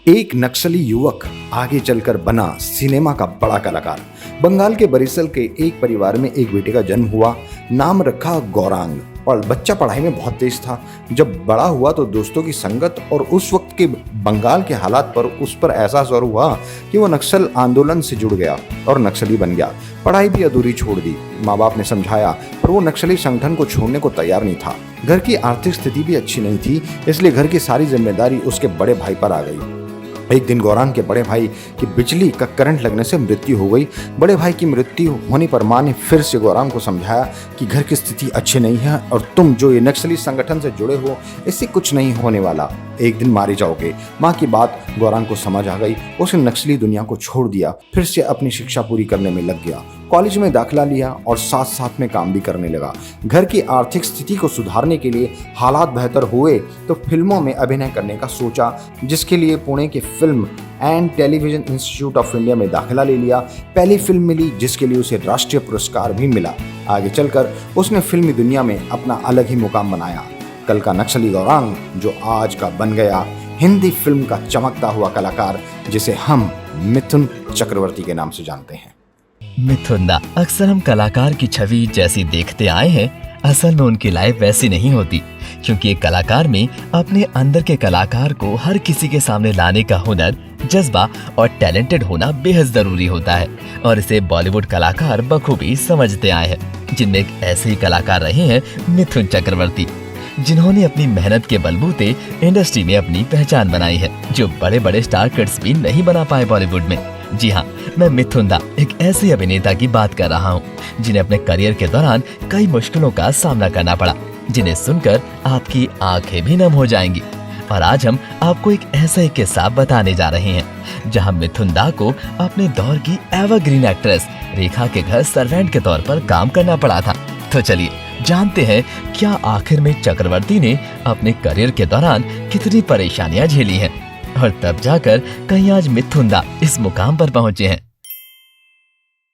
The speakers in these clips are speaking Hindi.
एक नक्सली युवक आगे चलकर बना सिनेमा का बड़ा कलाकार। बंगाल के बरिसल के एक परिवार में एक बेटे का जन्म हुआ। नाम रखा गौरांग। और बच्चा पढ़ाई में बहुत तेज था। जब बड़ा हुआ तो दोस्तों की संगत और उस वक्त के बंगाल के हालात पर उस पर एहसास और हुआ कि वो नक्सल आंदोलन से जुड़ गया और नक्सली बन गया। पढ़ाई भी अधूरी छोड़ दी। माँ बाप ने समझाया पर वो नक्सली संगठन को छोड़ने को तैयार नहीं था। घर की आर्थिक स्थिति भी अच्छी नहीं थी, इसलिए घर की सारी जिम्मेदारी उसके बड़े भाई पर आ गई। एक दिन गौरांग के बड़े भाई की बिजली का करंट लगने से मृत्यु हो गई। बड़े भाई की मृत्यु होने पर माँ ने फिर से गौरांग को समझाया कि घर की स्थिति अच्छी नहीं है और तुम जो ये नक्सली संगठन से जुड़े हो इससे कुछ नहीं होने वाला, एक दिन मारे जाओगे। माँ की बात गौरांग को समझ आ गई। उसने नक्सली दुनिया को छोड़ दिया, फिर से अपनी शिक्षा पूरी करने में लग गया। कॉलेज में दाखिला लिया और साथ साथ में काम भी करने लगा। घर की आर्थिक स्थिति को सुधारने के लिए हालात बेहतर हुए तो फिल्मों में अभिनय करने का सोचा, जिसके लिए पुणे के film and television institute of India में दाखिला ले लिया। पहली फिल्म मिली जिसके लिए उसे राष्ट्रीय पुरस्कार भी मिला। आगे चलकर उसने फिल्मी दुनिया में अपना अलग ही मुकाम बनाया। कल का नक्सली गौरांग जो आज का बन गया हिंदी फिल्म का चमकता हुआ कलाकार, जिसे हम मिथुन चक्रवर्ती के नाम से जानते हैं। मिथुन दा अक्सर हम कलाकार की छवि जैसी देखते आए हैं, असल में उनकी लाइफ वैसी नहीं होती, क्योंकि एक कलाकार में अपने अंदर के कलाकार को हर किसी के सामने लाने का हुनर, जज्बा और टैलेंटेड होना बेहद जरूरी होता है और इसे बॉलीवुड कलाकार बखूबी समझते आए हैं। जिनमें एक ऐसे ही कलाकार रहे हैं मिथुन चक्रवर्ती, जिन्होंने अपनी मेहनत के बलबूते इंडस्ट्री में अपनी पहचान बनाई है, जो बड़े बड़े स्टार किड्स भी नहीं बना पाए बॉलीवुड में। जी हाँ, मैं मिथुन दा एक ऐसे अभिनेता की बात कर रहा हूँ जिन्हें अपने करियर के दौरान कई मुश्किलों का सामना करना पड़ा, जिन्हें सुनकर आपकी आंखें भी नम हो जाएंगी। और आज हम आपको एक ऐसा ही किस्सा बताने जा रहे हैं जहाँ मिथुन दा को अपने दौर की एवरग्रीन एक्ट्रेस रेखा के घर सर्वेंट के तौर पर काम करना पड़ा था। तो चलिए जानते हैं क्या आखिर में चक्रवर्ती ने अपने करियर के दौरान कितनी परेशानियां झेली हैं और तब जाकर कहीं आज मिथुन दा इस मुकाम पर पहुंचे हैं।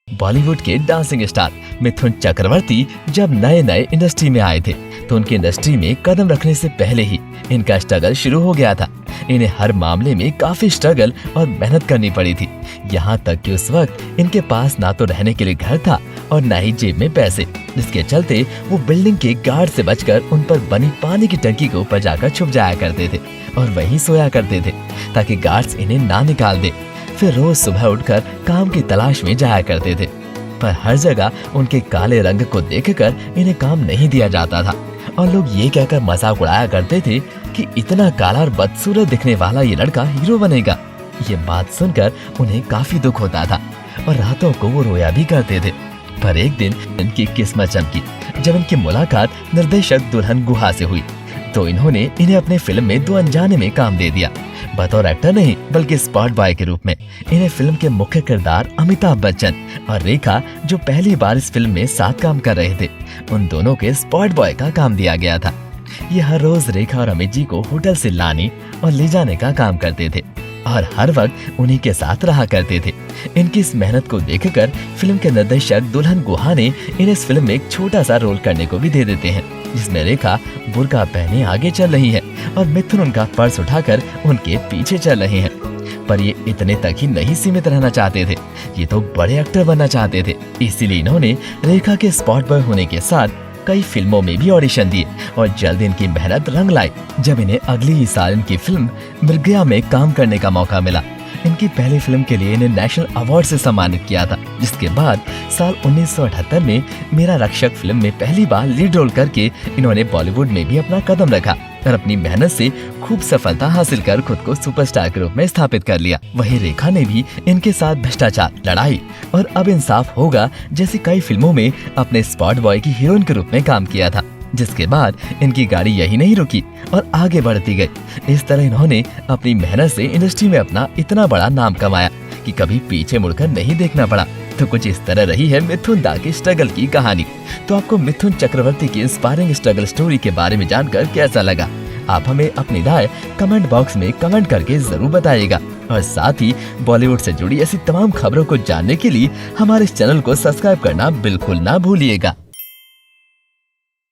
बॉलीवुड के डांसिंग स्टार मिथुन चक्रवर्ती जब नए नए इंडस्ट्री में आए थे तो उनकी इंडस्ट्री में कदम रखने से पहले ही इनका स्ट्रगल शुरू हो गया था। इन्हें हर मामले में काफी स्ट्रगल और मेहनत करनी पड़ी थी। यहाँ तक कि उस वक्त इनके पास ना तो रहने के लिए घर था और ना ही जेब में पैसे, जिसके चलते वो बिल्डिंग के गार्ड से बचकर उन पर बनी पानी की टंकी के ऊपर जाकर छुप जाया करते थे और वहीं सोया करते थे ताकि गार्ड्स इन्हें ना निकाल दे। फिर रोज सुबह उठकर काम की तलाश में जाया करते थे, पर हर जगह उनके काले रंग को देखकर इन्हें काम नहीं दिया जाता था और लोग ये कहकर मजाक उड़ाया करते थे कि इतना काला और बदसूरत दिखने वाला ये लड़का हीरो बनेगा। ये बात सुनकर उन्हें काफी दुख होता था और रातों को वो रोया भी करते थे। पर एक दिन इनकी किस्मत चमकी जब इनकी मुलाकात निर्देशक दुल्हन गुहा से हुई तो इन्होंने इन्हें अपने फिल्म में दो अनजाने में काम दे दिया। बतौर एक्टर नहीं बल्कि स्पॉट बॉय के रूप में इन्हें फिल्म के मुख्य किरदार अमिताभ बच्चन और रेखा, जो पहली बार इस फिल्म में साथ काम कर रहे थे, उन दोनों के स्पॉट बॉय का काम दिया गया था। ये हर रोज रेखा और अमित जी को होटल से लाने और ले जाने का काम करते थे और हर वक्त उन्हीं के साथ रहा करते थे। इनकी इस मेहनत को देखकर फिल्म के निर्देशक दुल्हन गुहा ने इन्हें इस फिल्म में एक छोटा सा रोल करने को भी दे देते हैं, जिसमें रेखा बुर्का पहने आगे चल रही है और मिथुन उनका पर्स उठाकर उनके पीछे चल रहे हैं। पर ये इतने तक ही नहीं सीमित रहना चाहते थे, ये तो बड़े एक्टर बनना चाहते थे। इसीलिए इन्होंने रेखा के स्पॉट बॉय होने के साथ कई फिल्मों में भी ऑडिशन दिए और जल्द इनकी मेहनत रंग लाई जब इन्हें अगली ही साल इनकी फिल्म मृगया में काम करने का मौका मिला। इनकी पहली फिल्म के लिए इन्हें नेशनल अवार्ड से सम्मानित किया था, जिसके बाद साल 1978 में मेरा रक्षक फिल्म में पहली बार लीड रोल करके इन्होंने बॉलीवुड में भी अपना कदम रखा और अपनी मेहनत से खूब सफलता हासिल कर खुद को सुपरस्टार के रूप में स्थापित कर लिया। वहीं रेखा ने भी इनके साथ भ्रष्टाचार, लड़ाई और अब इंसाफ होगा जैसी कई फिल्मों में अपने स्पॉट बॉय की हीरोइन के रूप में काम किया था, जिसके बाद इनकी गाड़ी यही नहीं रुकी और आगे बढ़ती गई। इस तरह इन्होंने अपनी मेहनत से इंडस्ट्री में अपना इतना बड़ा नाम कमाया कि कभी पीछे मुड़कर नहीं देखना पड़ा। तो कुछ इस तरह रही है मिथुन दा की स्ट्रगल की कहानी। तो आपको मिथुन चक्रवर्ती की इंस्पायरिंग स्ट्रगल स्टोरी के बारे में जानकर कैसा लगा? आप हमें अपनी राय कमेंट बॉक्स में कमेंट करके जरूर बताइएगा और साथ ही बॉलीवुड से जुड़ी ऐसी तमाम खबरों को जानने के लिए हमारे इस चैनल को सब्सक्राइब करना बिल्कुल ना भूलिएगा।